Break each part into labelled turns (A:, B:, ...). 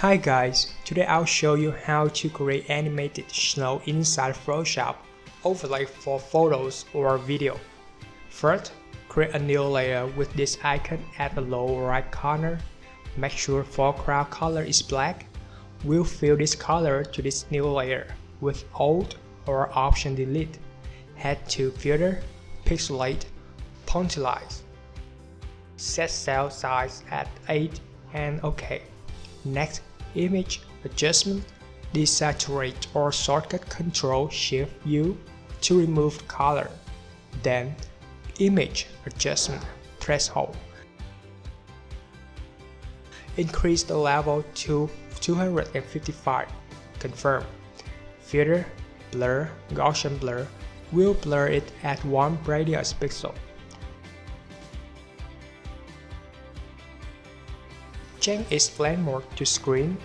A: Hi guys, today I'll show you how to create animated snow inside Photoshop overlay for photos or video. First, create a new layer with this icon at the lower right corner. Make sure foreground color is black. We'll fill this color to this new layer with Alt or Option Delete. Head to Filter, Pixelate, Pointillize. Set cell size at 8 and OK. Next, Image Adjustment, Desaturate or shortcut Ctrl-Shift-U to remove color. Then, Image Adjustment Threshold. Increase the level to 255. Confirm. Filter, Blur, Gaussian Blur. We'll blur it at 1 radius pixel. Change its blend mode to screen.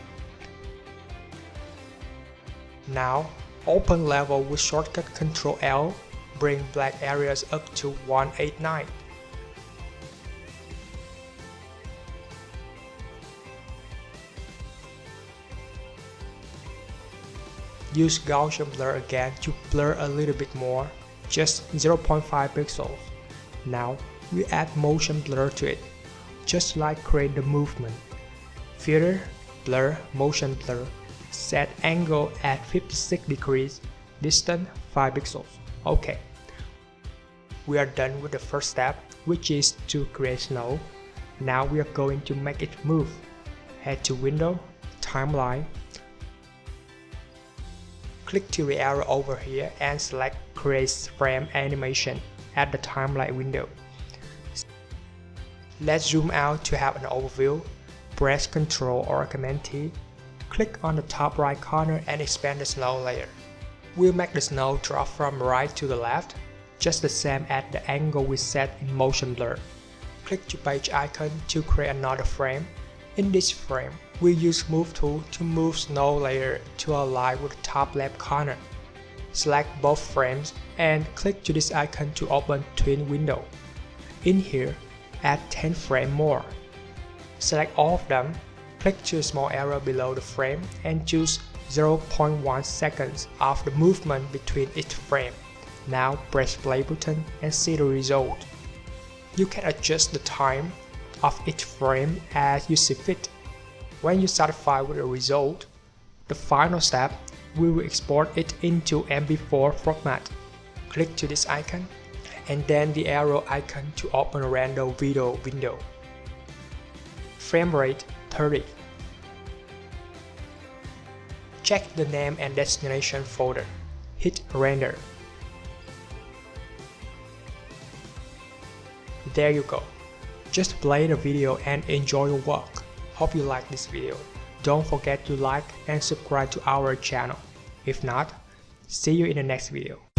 A: Now, open level with shortcut Ctrl-L, bring black areas up to 189. Use Gaussian blur again to blur a little bit more, just 0.5 pixels. Now, we add motion blur to it, just like create the movement. Filter, Blur, Motion Blur. Set angle at 56 degrees, distance 5 pixels. OK. We are done with the first step, which is to create snow. Now we are going to make it move. Head to Window, Timeline. Click to the arrow over here and select Create Frame Animation at the timeline window. Let's zoom out to have an overview. Press Ctrl or Command T. Click on the top right corner and expand the snow layer. We'll make the snow drop from right to the left, just the same at the angle we set in Motion Blur. Click to page icon to create another frame. In this frame, we use Move tool to move snow layer to align with the top left corner. Select both frames and click to this icon to open twin window. In here, add 10 frames more. Select all of them, click to a small arrow below the frame and choose 0.1 seconds of the movement between each frame. Now press play button and see the result. You can adjust the time of each frame as you see fit. When you're satisfied with the result, the final step, we will export it into MP4 format. Click to this icon and then the arrow icon to open a random video window. Frame rate 30. Check the name and destination folder. Hit render. There you go. Just play the video and enjoy your work. Hope you like this video. Don't forget to like and subscribe to our channel. If not, see you in the next video.